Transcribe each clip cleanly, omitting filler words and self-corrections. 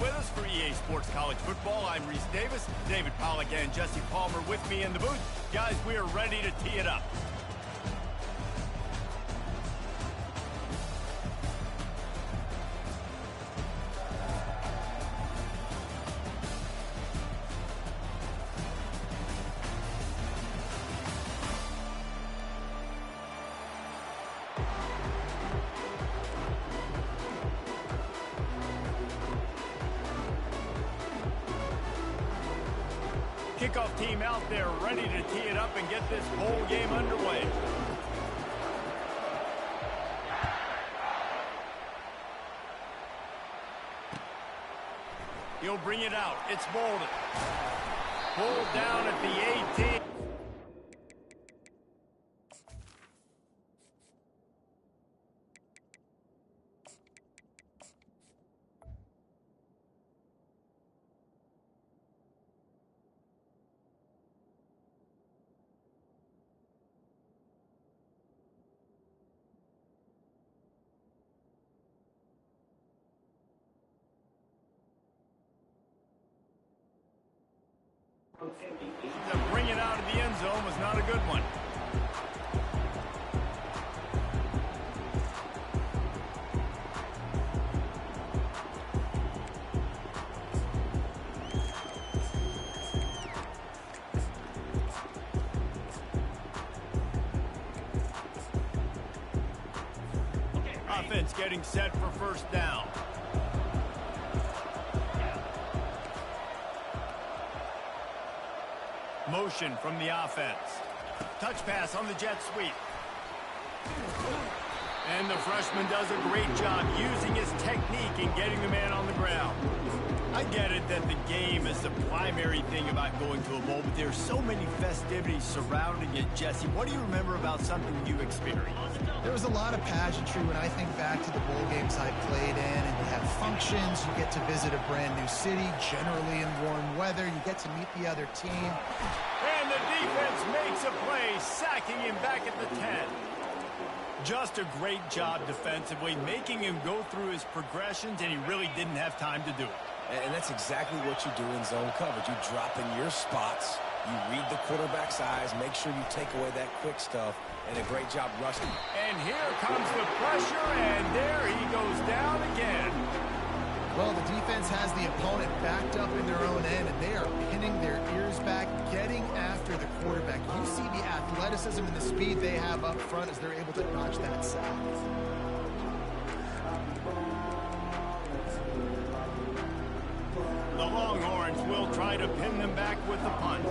with us for EA Sports College Football. I'm Reese Davis, David Pollack and Jesse Palmer with me in the booth. Guys, we are ready to tee it up. Kickoff team out there ready to tee it up and get this bowl game underway. He'll bring it out. It's Bolden. Pulled down at the 18. To bring it out of the end zone was not a good one. Offense getting set for first down. Motion from the offense. Touch pass on the jet sweep. And the freshman does a great job using his technique and getting the man on the ground. I get it that the game is the primary thing about going to a bowl, but there's so many festivities surrounding it. Jesse, what do you remember about something you experienced? There was a lot of pageantry when I think back to the bowl games I played in, and you have functions, you get to visit a brand new city, generally in warm weather, you get to meet the other team. And the defense makes a play, sacking him back at the 10. Just a great job defensively, making him go through his progressions, and he really didn't have time to do it. And that's exactly what you do in zone coverage. You drop in your spots, you read the quarterback's eyes, make sure you take away that quick stuff, and a great job rushing. And here comes the pressure, and there he goes down again. Well, the defense has the opponent backed up in their own end, and they are pinning their ears back, getting after the quarterback. You see the athleticism and the speed they have up front as they're able to notch that sack. The Longhorns will try to pin them back with the punt.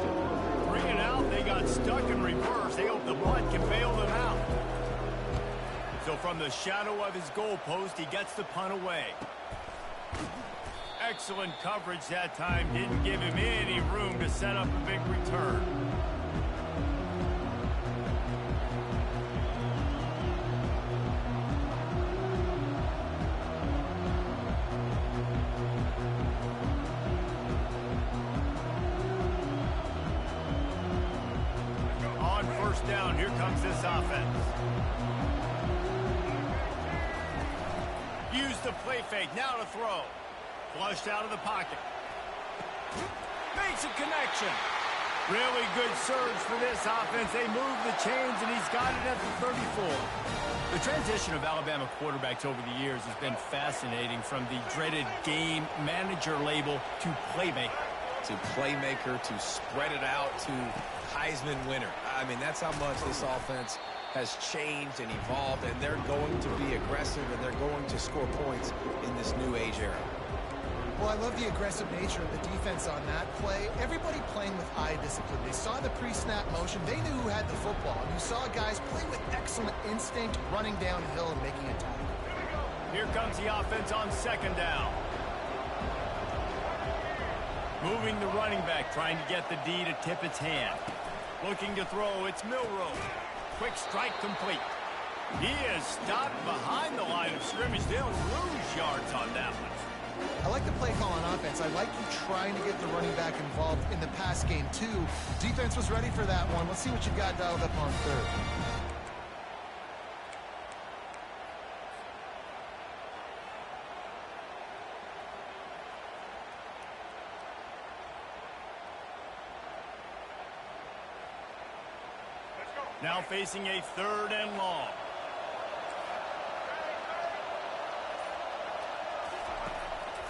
Bring it out. They got stuck in reverse. They hope the punt can bail them out. So from the shadow of his goalpost, he gets the punt away. Excellent coverage that time. Didn't give him any room to set up a big return. On first down, here comes this offense. Use the play fake, now to throw. Flushed out of the pocket. Makes a connection. Really good surge for this offense. They move the chains, and he's got it at the 34. The transition of Alabama quarterbacks over the years has been fascinating, from the dreaded game manager label to playmaker. To playmaker, to spread it out, to Heisman winner. I mean, that's how much this offense has changed and evolved, and they're going to be aggressive, and they're going to score points in this new age era. Well, I love the aggressive nature of the defense on that play. Everybody playing with eye discipline. They saw the pre-snap motion. They knew who had the football. And you saw guys play with excellent instinct, running downhill and making a tackle. Here comes the offense on second down. Moving the running back, trying to get the D to tip its hand. Looking to throw, it's Milroe. Quick strike complete. He is stopped behind the line of scrimmage. They'll lose yards on that one. I like the play call on offense. I like you trying to get the running back involved in the pass game, too. Defense was ready for that one. Let's see what you got dialed up on third. Now facing a 3rd and long.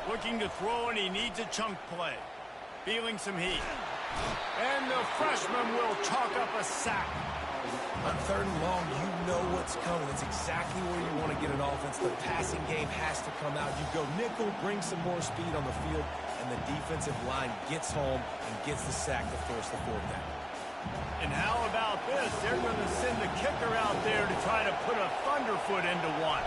Looking to throw, and he needs a chunk play. Feeling some heat. And the freshman will chalk up a sack. On 3rd and long, you know what's coming. It's exactly where you want to get an offense. The passing game has to come out. You go nickel, bring some more speed on the field, and the defensive line gets home and gets the sack to force the 4th down. And how about this? They're going to send the kicker out there to try to put a thunderfoot into one.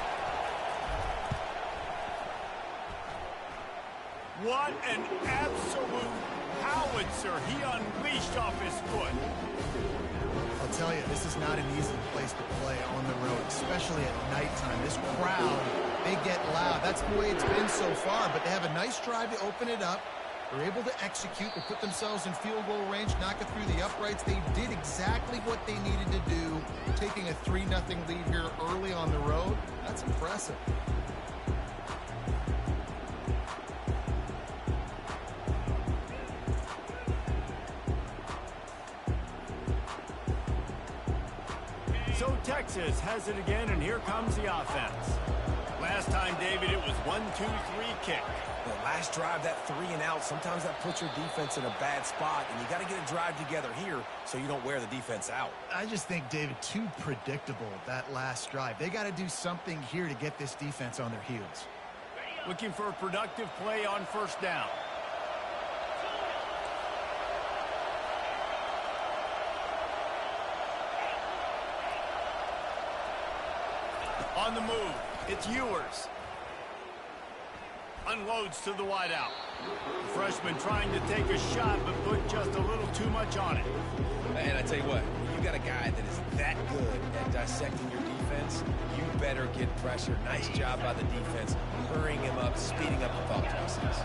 What an absolute howitzer he unleashed off his foot. I'll tell you, this is not an easy place to play on the road, especially at nighttime. This crowd, they get loud. That's the way it's been so far, but they have a nice drive to open it up. They're able to execute, to put themselves in field goal range, knock it through the uprights. They did exactly what they needed to do, taking a 3-0 lead here early on the road. That's impressive. So Texas has it again, and here comes the offense. Last time, David, it was 1-2-3 kick. The last drive, that 3 and out, sometimes that puts your defense in a bad spot, and you got to get a drive together here so you don't wear the defense out. I just think, David, too predictable, that last drive. They got to do something here to get this defense on their heels. Looking for a productive play on 1st down. On the move, it's Ewers. Unloads to the wideout. The freshman trying to take a shot, but put just a little too much on it. And I tell you what, when you got a guy that is that good at dissecting your defense, you better get pressure. Nice job by the defense, hurrying him up, speeding up the thought process.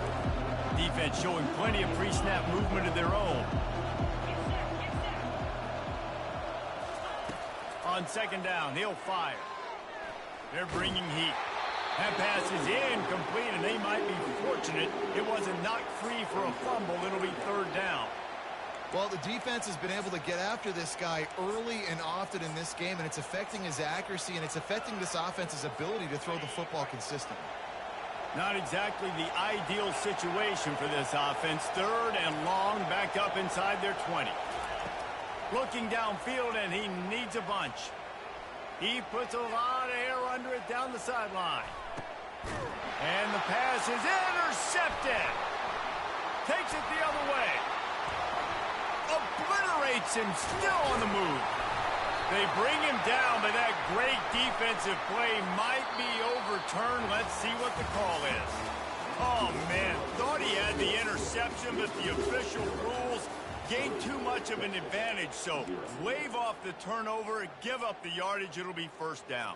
Defense showing plenty of pre-snap movement of their own. On 2nd down, he'll fire. They're bringing heat. That pass is incomplete, and they might be fortunate it wasn't knocked free for a fumble. It'll be 3rd down. Well, the defense has been able to get after this guy early and often in this game, and it's affecting his accuracy, and it's affecting this offense's ability to throw the football consistently. Not exactly the ideal situation for this offense. 3rd and long, back up inside their 20. Looking downfield, and he needs a bunch. He puts a lot of air under it down the sideline. And the pass is intercepted. Takes it the other way. Obliterates him, still on the move. They bring him down, but that great defensive play might be overturned. Let's see what the call is. Oh, man, thought he had the interception, but the official rules gained too much of an advantage, so wave off the turnover, give up the yardage, it'll be 1st down.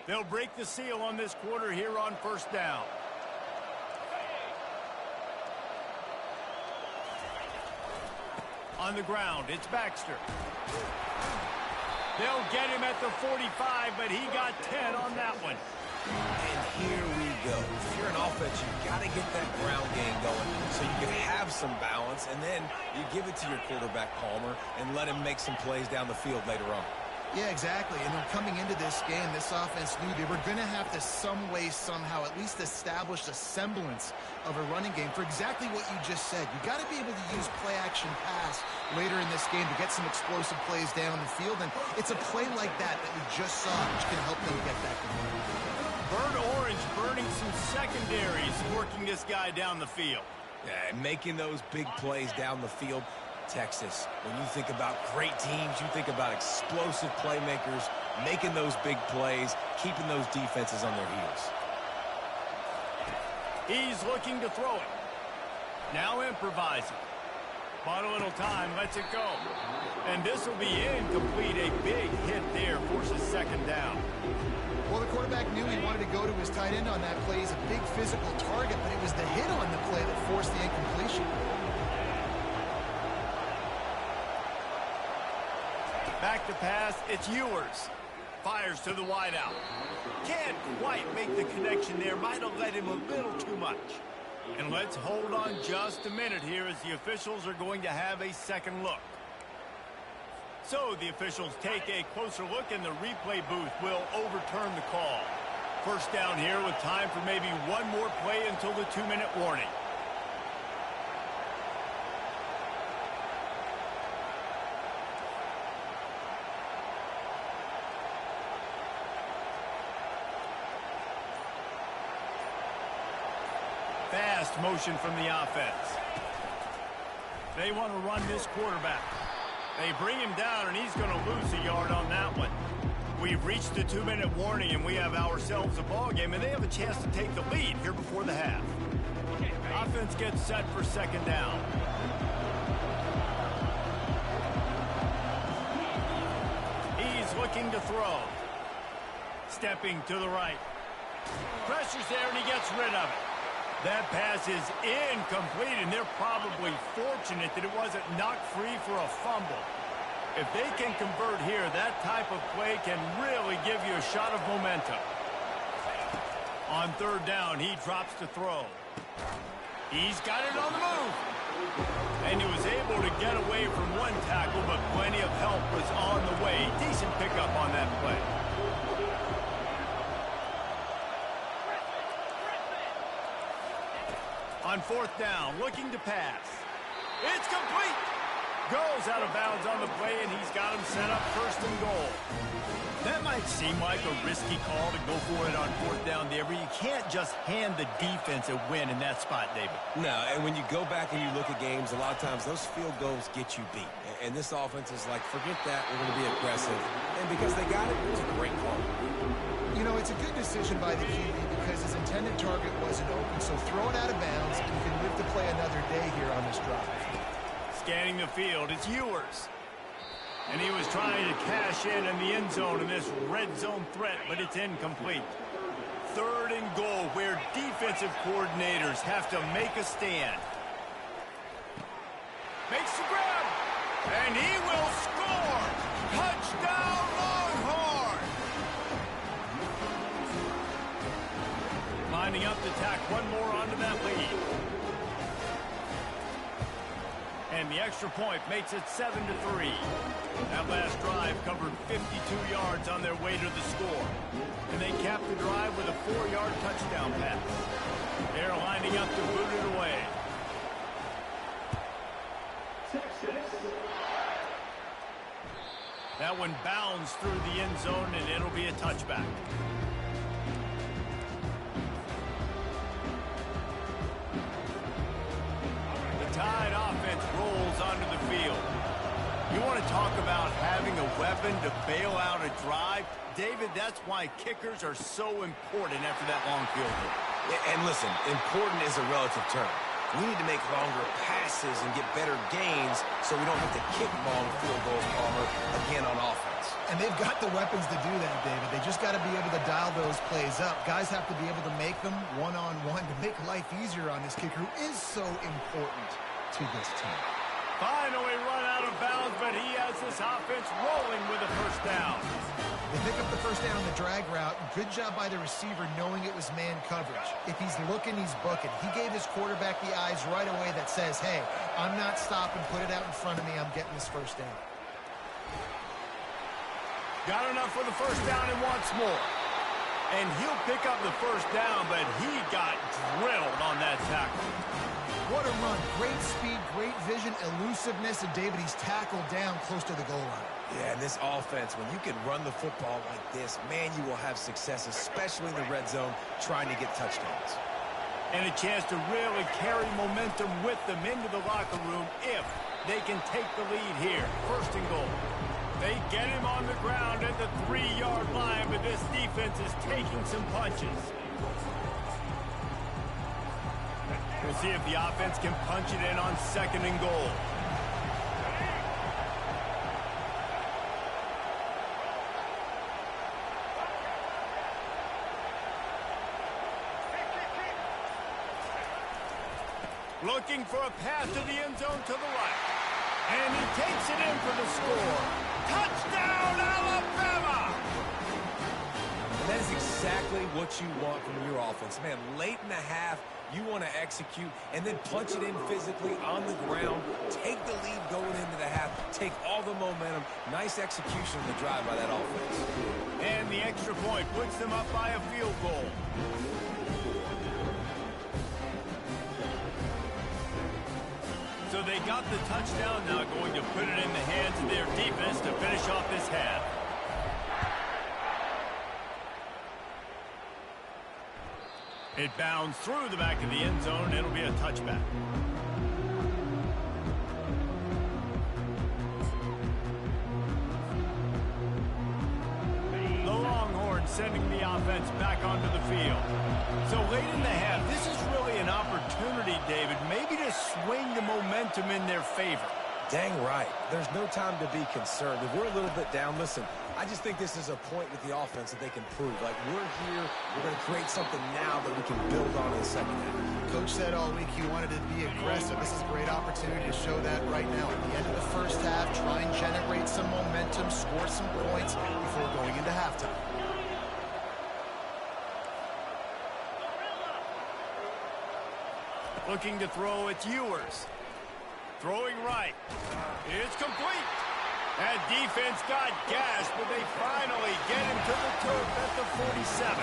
They'll break the seal on this quarter here on 1st down. On the ground, it's Baxter. They'll get him at the 45, but he got 10 on that one. And here we go. If you're an offense, you've got to get that ground game going so you can have some balance, and then you give it to your quarterback, Palmer, and let him make some plays down the field later on. Yeah, exactly. And then coming into this game, this offense knew they were going to have to some way, somehow, at least establish a semblance of a running game for exactly what you just said. You got to be able to use play-action pass later in this game to get some explosive plays down the field. And it's a play like that we just saw, which can help them get that going. Burnt orange burning some secondaries, working this guy down the field. Yeah, making those big plays down the field. Texas, when you think about great teams, you think about explosive playmakers, making those big plays, keeping those defenses on their heels. He's looking to throw it. Now improvising. Bought a little time, lets it go. And this will be incomplete. A big hit there, forces 2nd down. Well, the quarterback knew he wanted to go to his tight end on that play. He's a big physical target, but it was the hit on the play that forced the incompletion. Back to pass, it's Ewers. Fires to the wideout. Can't quite make the connection there. Might have let him a little too much. And let's hold on just a minute here as the officials are going to have a second look. So the officials take a closer look, and the replay booth will overturn the call. First down here with time for maybe one more play until the 2-minute warning. Fast motion from the offense. They want to run this quarterback. They bring him down, and he's going to lose a yard on that one. We've reached the 2-minute warning, and we have ourselves a ball game, and they have a chance to take the lead here before the half. Offense gets set for second down. He's looking to throw. Stepping to the right. Pressure's there, and he gets rid of it. That pass is incomplete, and they're probably fortunate that it wasn't knocked free for a fumble. If they can convert here, that type of play can really give you a shot of momentum. On third down, he drops to throw. He's got it on the move. And he was able to get away from one tackle, but plenty of help was on the way. Decent pickup on that play. On fourth down, looking to pass. It's complete. Goes out of bounds on the play, and he's got him set up first and goal. That might seem like a risky call to go for it on fourth down there, but you can't just hand the defense a win in that spot, David. No, and when you go back and you look at games, a lot of times those field goals get you beat. And this offense is like, forget that, we're going to be aggressive. And because they got it, it was a great call. You know, it's a good decision by the QB because his intended target wasn't open, so throw it out of bounds, and you can live to play another day here on this drive. Scanning the field, it's Ewers. And he was trying to cash in the end zone in this red zone threat, but it's incomplete. Third and goal, where defensive coordinators have to make a stand. Makes the grab, and he will score! Touchdown, Longhorn! Lining up to tack one more onto that lead. And the extra point makes it 7-3. That last drive covered 52 yards on their way to the score. And they capped the drive with a 4-yard touchdown pass. They're lining up to boot it away. That one bounds through the end zone, and it'll be a touchback. Tide offense rolls onto the field. You want to talk about having a weapon to bail out a drive? David, that's why kickers are so important after that long field goal. And listen, important is a relative term. We need to make longer passes and get better gains so we don't have to kick long field goals, Palmer, again on offense. And they've got the weapons to do that, David. They just got to be able to dial those plays up. Guys have to be able to make them one-on-one to make life easier on this kicker who is so important to this team. Finally run out of bounds, but he has this offense rolling with a first down. They pick up the first down on the drag route. Good job by the receiver knowing it was man coverage. If he's looking, he's booking. He gave his quarterback the eyes right away that says, hey, I'm not stopping. Put it out in front of me. I'm getting this first down. Got enough for the first down and wants more. And he'll pick up the first down, but he got drilled on that tackle. What a run. Great speed, great vision, elusiveness, and David, he's tackled down close to the goal line. Yeah, and this offense, when you can run the football like this, man, you will have success, especially in the red zone, trying to get touchdowns. And a chance to really carry momentum with them into the locker room if they can take the lead here. First and goal. They get him on the ground at the 3-yard line, but this defense is taking some punches. We'll see if the offense can punch it in on second and goal. Looking for a pass to the end zone to the right. And he takes it in for the score. Touchdown, Alabama! And that is exactly what you want from your offense. Man, late in the half, You want to execute and then punch it in physically on the ground. Take the lead going into the half. Take all the momentum. Nice execution on the drive by that offense. And the extra point puts them up by a field goal. So they got the touchdown, now going to put it in the hands of their defense to finish off this half. It bounds through the back of the end zone, and it'll be a touchback. The Longhorns sending the offense back onto the field. So late in the half, this is really an opportunity, David, maybe to swing the momentum in their favor. Dang right. There's no time to be concerned. If we're a little bit down, listen, I just think this is a point with the offense that they can prove. Like, we're here, we're going to create something now that we can build on in the second half. Coach said all week he wanted to be aggressive. This is a great opportunity to show that right now. At the end of the first half, try and generate some momentum, score some points before going into halftime. Looking to throw, it's Ewers. Throwing right. It's complete. That defense got gashed, but they finally get him to the turf at the 47.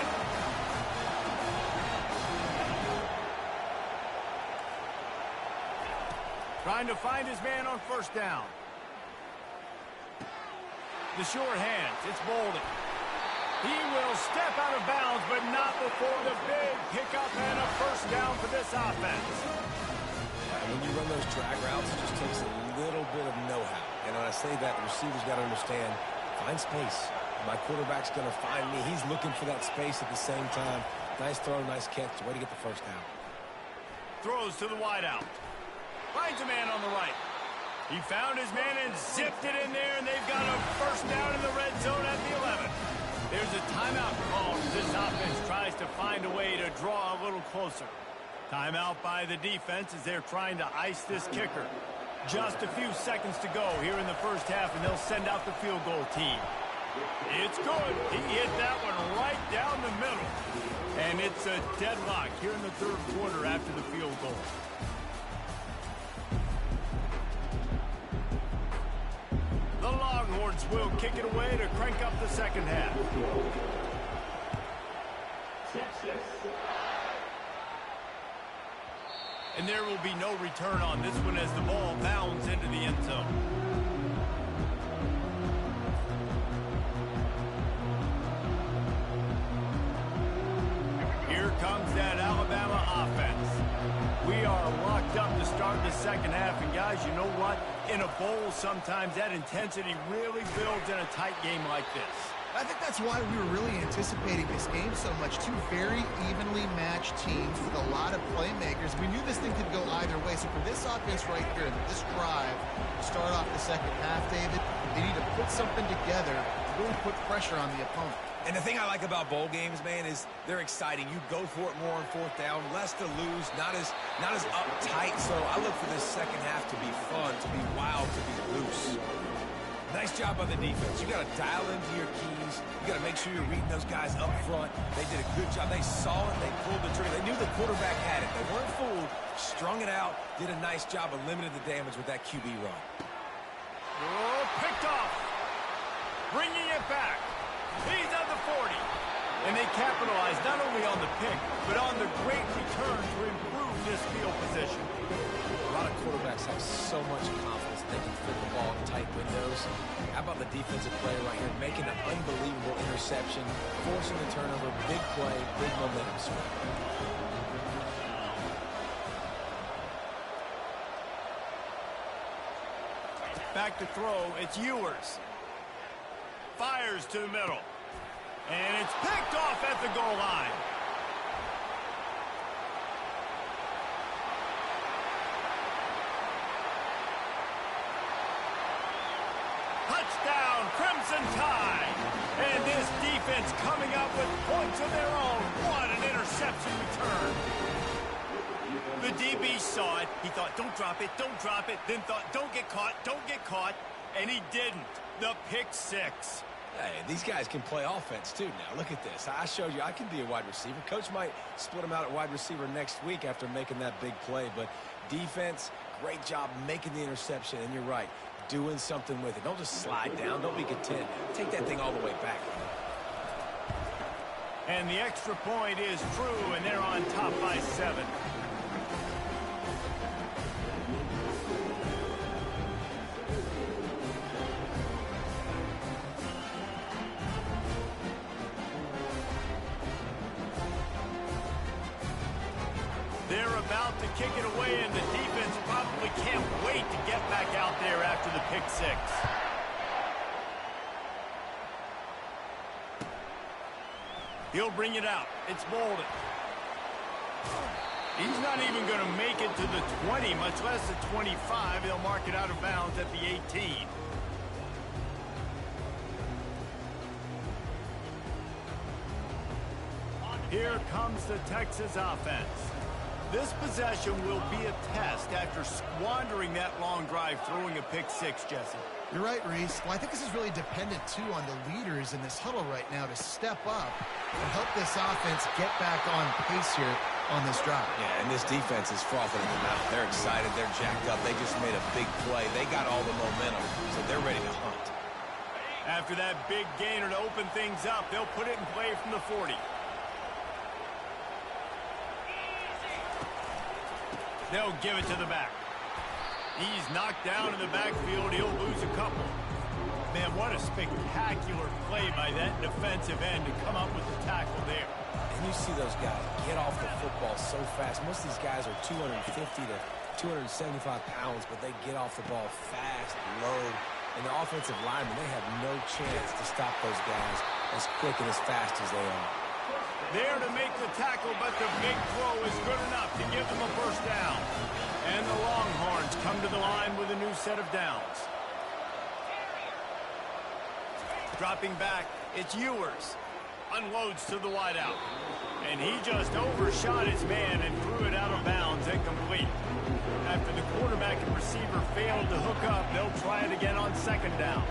Trying to find his man on first down. The short hands. It's Bolden. He will step out of bounds, but not before the big pickup and a first down for this offense. When you run those drag routes, it just takes a little bit of know-how. And when I say that, the receiver's got to understand, find space. My quarterback's going to find me. He's looking for that space at the same time. Nice throw, nice catch. Way to get the first down. Throws to the wideout. Finds a man on the right. He found his man and zipped it in there, and they've got a first down in the red zone at the 11. There's a timeout call as this offense tries to find a way to draw a little closer. Timeout by the defense as they're trying to ice this kicker. Just a few seconds to go here in the first half, and they'll send out the field goal team. It's good. He hit that one right down the middle. And it's a deadlock here in the third quarter after the field goal. The Longhorns will kick it away to crank up the second half. And there will be no return on this one as the ball bounds into the end zone. Here comes that Alabama offense. We are locked up to start the second half, and guys, you know what? In a bowl, sometimes that intensity really builds in a tight game like this. I think that's why we were really anticipating this game so much. Two very evenly matched teams with a lot of playmakers. We knew this thing could go either way. So for this offense right here, this drive, start off the second half, David, they need to put something together to really put pressure on the opponent. And the thing I like about bowl games, man, is they're exciting. You go for it more on fourth down, less to lose, not as uptight. So I look for this second half to be fun, to be wild, to be loose. Nice job by the defense. You got to dial into your keys. You got to make sure you're reading those guys up front. They did a good job. They saw it. They pulled the trigger. They knew the quarterback had it. They weren't fooled. Strung it out. Did a nice job of limiting the damage with that QB run. Oh, picked off. Bringing it back. He's at the 40. And they capitalized not only on the pick, but on the great return to improve this field position. A lot of quarterbacks have so much confidence they can fit the ball in tight windows. How about the defensive player right here making an unbelievable interception, forcing the turnover, big play, big momentum swing. Back to throw, it's Ewers. Fires to the middle. And it's picked off at the goal line. Touchdown, Crimson Tide. And this defense coming up with points of their own. What an interception return. The DB saw it. He thought, don't drop it, don't drop it. Then thought, don't get caught, don't get caught. And he didn't. The pick six. Hey, these guys can play offense, too, now. Look at this. I showed you I can be a wide receiver. Coach might split them out at wide receiver next week after making that big play. But defense, great job making the interception. And you're right, doing something with it. Don't just slide down. Don't be content. Take that thing all the way back. And the extra point is true, and they're on top by 7. They're about to kick it away, and the defense probably can't wait to get back out there after the pick 6. He'll bring it out. It's Bolden. He's not even going to make it to the 20, much less the 25. They'll mark it out of bounds at the 18. Here comes the Texas offense. This possession will be a test after squandering that long drive, throwing a pick 6, Jesse. You're right, Reese. Well, I think this is really dependent, too, on the leaders in this huddle right now to step up and help this offense get back on pace here on this drive. Yeah, and this defense is frothing at the mouth. They're excited. They're jacked up. They just made a big play. They got all the momentum, so they're ready to hunt. After that big gainer to open things up, they'll put it in play from the 40. They'll give it to the back. He's knocked down in the backfield. He'll lose a couple. Man, what a spectacular play by that defensive end to come up with the tackle there. And you see those guys get off the football so fast. Most of these guys are 250 to 275 pounds, but they get off the ball fast, low. And the offensive linemen, they have no chance to stop those guys as quick and as fast as they are. There to make the tackle, but the big throw is good enough to give them a first down. And the Longhorns come to the line with a new set of downs. Dropping back, it's Ewers. Unloads to the wideout. And he just overshot his man and threw it out of bounds, incomplete. After the quarterback and receiver failed to hook up, they'll try it again on 2nd down.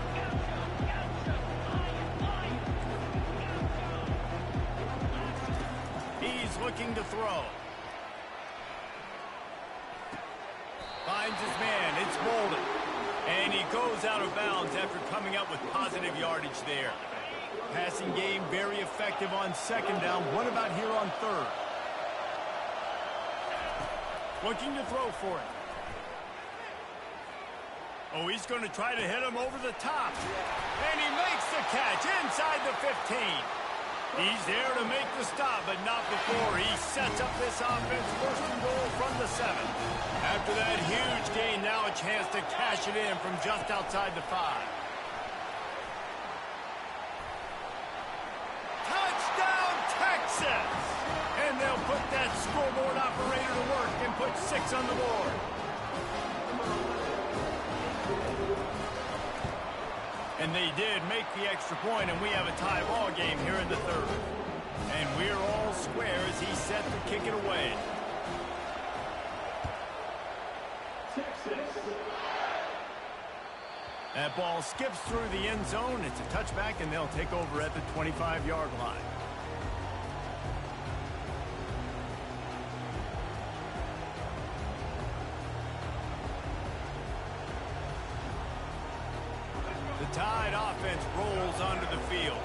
He's looking to throw. Finds his man. It's Bolden. And he goes out of bounds after coming up with positive yardage there. Passing game very effective on 2nd down. What about here on 3rd? Looking to throw for it. Oh, he's going to try to hit him over the top. And he makes the catch inside the 15. He's there to make the stop, but not before. He sets up this offense 1st and goal from the 7. After that huge gain, now a chance to cash it in from just outside the 5. Touchdown, Texas! And they'll put that scoreboard operator to work and put 6 on the board. And they did make the extra point, and we have a tie ball game here in the 3rd. And we're all square as he's set to kick it away. That ball skips through the end zone. It's a touchback, and they'll take over at the 25-yard line. The Tide offense rolls onto the field.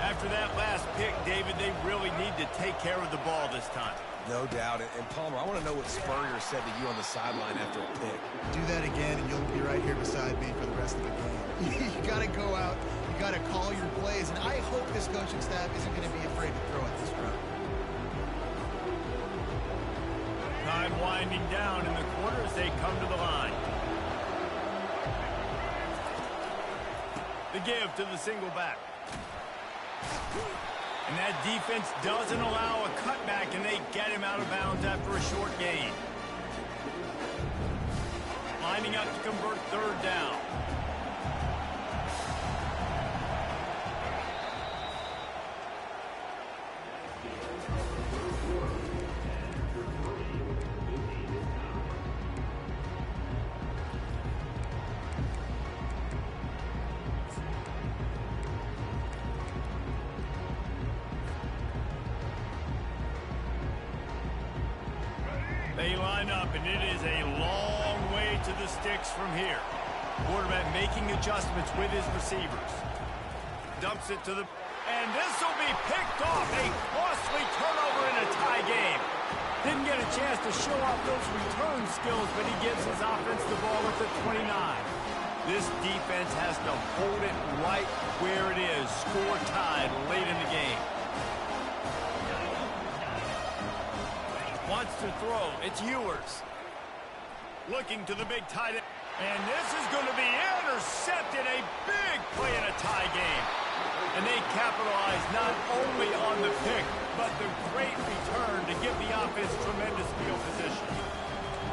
After that last pick, David, they really need to take care of the ball this time. No doubt. And Palmer, I want to know what Spurrier said to you on the sideline after a pick. Do that again, and you'll be right here beside me for the rest of the game. You got to go out. You got to call your plays, and I hope this coaching staff isn't going to be afraid to throw at this run. Time winding down in the quarter as they come to the line. The give to the single back. And that defense doesn't allow a cutback, and they get him out of bounds after a short gain. Lining up to convert 3rd down. They line up, and it is a long way to the sticks from here. Quarterback making adjustments with his receivers. Dumps it to the... And this will be picked off. A costly turnover in a tie game. Didn't get a chance to show off those return skills, but he gives his offense the ball at the 29. This defense has to hold it right where it is. Score tied late in the game. Wants to throw. It's Ewers. Looking to the big tight end. And this is going to be intercepted. A big play in a tie game. And they capitalize not only on the pick, but the great return to give the offense tremendous field position.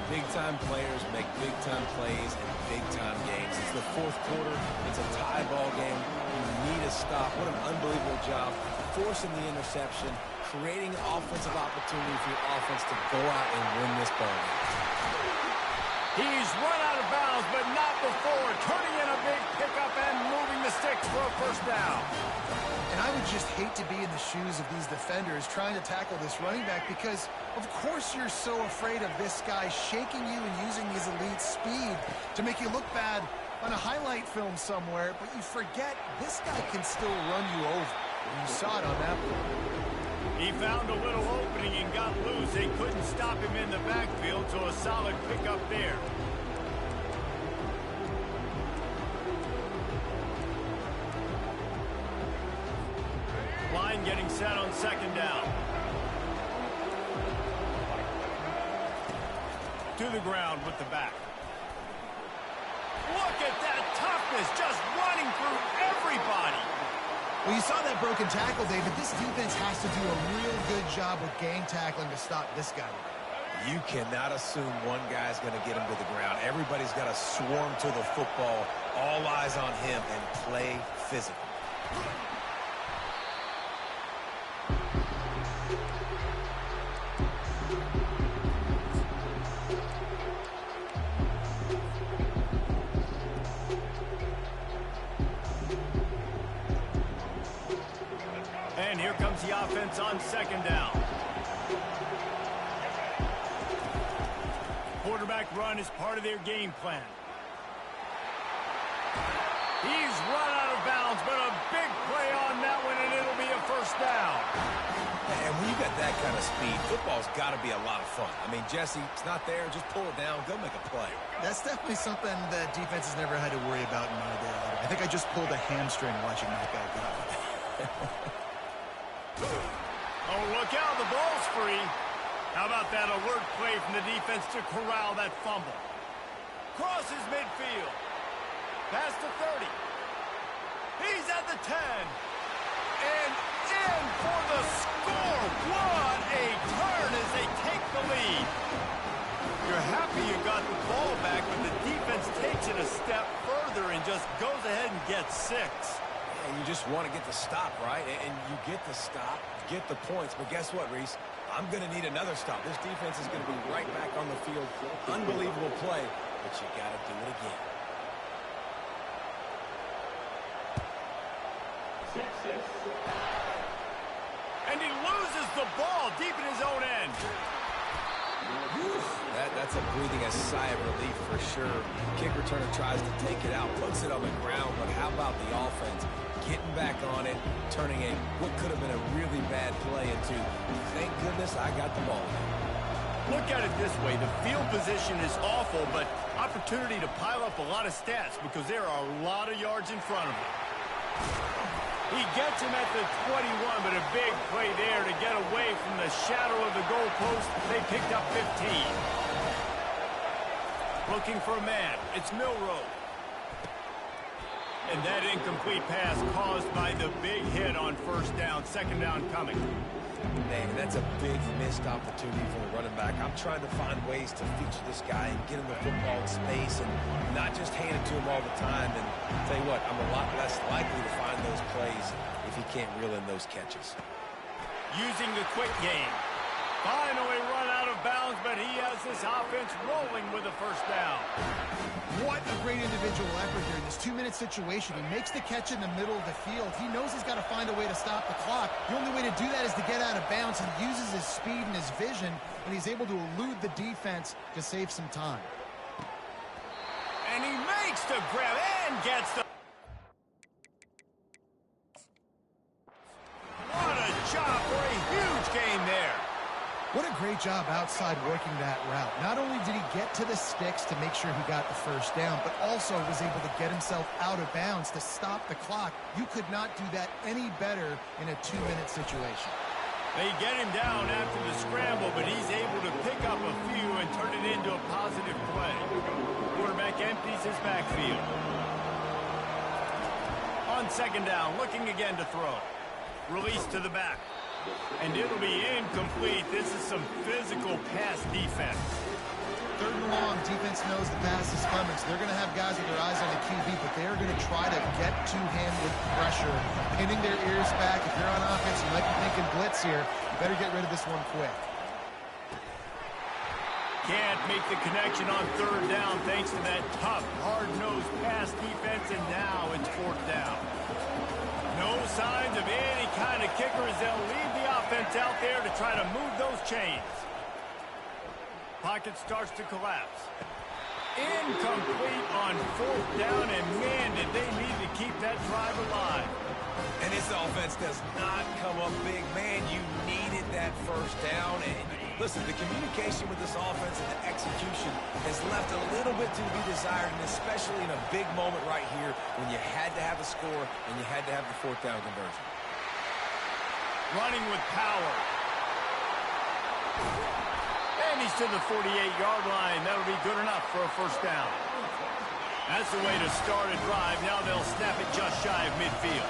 Big-time players make big-time plays in big-time games. It's the fourth quarter. It's a tie ball game. You need a stop. What an unbelievable job forcing the interception, creating offensive opportunity for your offense to go out and win this ball game. He's run out of bounds, but not before. Turning in a big pickup and moving the sticks for a first down. And I would just hate to be in the shoes of these defenders trying to tackle this running back because, of course, you're so afraid of this guy shaking you and using his elite speed to make you look bad on a highlight film somewhere, but you forget this guy can still run you over. And you saw it on that one. He found a little opening and got loose. They couldn't stop him in the backfield, so a solid pickup there. Line getting set on second down. To the ground with the back. Look at that toughness, just running through everybody. Well, you saw that broken tackle, David. This defense has to do a real good job with gang tackling to stop this guy. You cannot assume one guy's going to get him to the ground. Everybody's got to swarm to the football, all eyes on him, and play physical. And here comes the offense on second down. Quarterback run is part of their game plan. He's run out of bounds, but a big play on that one, and it'll be a first down. And when you got that kind of speed, football's got to be a lot of fun. I mean, Jesse, it's not there. Just pull it down. Go make a play. That's definitely something that defense has never had to worry about in my day. I think I just pulled a hamstring watching that guy go. Oh, look out, the ball's free. How about that alert play from the defense to corral that fumble? Crosses midfield. Past the 30. He's at the 10. And in for the score. What a turn as they take the lead. You're happy you got the ball back, but the defense takes it a step further and just goes ahead and gets 6. And you just want to get the stop, right? And you get the stop, get the points. But guess what, Reese? I'm going to need another stop. This defense is going to be right back on the field. Unbelievable play, but you got to do it again. And he loses the ball deep in his own end. That's a breathing a sigh of relief for sure. Kick returner tries to take it out, puts it on the ground, but how about the offense getting back on it, turning what could have been a really bad play into, thank goodness I got the ball. Look at it this way. The field position is awful, but opportunity to pile up a lot of stats because there are a lot of yards in front of him. He gets him at the 21, but a big play there to get away from the shadow of the goalpost. They picked up 15. Looking for a man. It's Milroe. And that incomplete pass caused by the big hit on first down. Second down coming. Man, that's a big missed opportunity for the running back. I'm trying to find ways to feature this guy and get him the football in space and not just hand it to him all the time. And I'll tell you what, I'm a lot less likely to find those plays if he can't reel in those catches. Using the quick game. Finally run out of bounds, but he has this offense rolling with a first down. What a great individual effort here in this 2-minute situation. He makes the catch in the middle of the field. He knows he's got to find a way to stop the clock. The only way to do that is to get out of bounds. He uses his speed and his vision, and he's able to elude the defense to save some time. And he makes the grab and gets the... What a job for a huge gain there. What a great job outside working that route. Not only did he get to the sticks to make sure he got the first down, but also was able to get himself out of bounds to stop the clock. You could not do that any better in a 2-minute situation. They get him down after the scramble, but he's able to pick up a few and turn it into a positive play. Quarterback empties his backfield. On second down, looking again to throw. Release to the back. And it'll be incomplete. This is some physical pass defense. Third and long, defense knows the pass is coming, so they're going to have guys with their eyes on the QB, but they're going to try to get to him with pressure, pinning their ears back. If you're on offense, you might be thinking blitz here. You better get rid of this one quick. Can't make the connection on third down thanks to that tough, hard-nosed pass defense, and now it's fourth down. No signs of any kind of kicker as they'll leave the offense out there to try to move those chains. Pocket starts to collapse. Incomplete on fourth down, and man, did they need to keep that drive alive. And this offense does not come up big. Man, you needed that first down. And listen, the communication with this offense and the execution has left a little bit to be desired, and especially in a big moment right here when you had to have a score and you had to have the fourth down conversion. Running with power. And he's to the 48-yard line. That'll be good enough for a first down. That's the way to start a drive. Now they'll snap it just shy of midfield.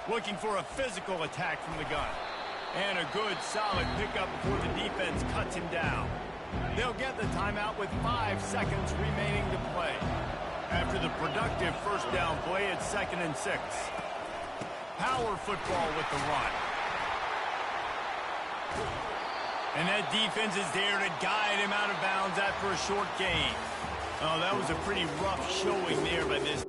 Looking for a physical attack from the gun. And a good, solid pickup before the defense cuts him down. They'll get the timeout with 5 seconds remaining to play. After the productive first down play, it's 2nd and 6. Power football with the run. And that defense is there to guide him out of bounds after a short gain. Oh, that was a pretty rough showing there by this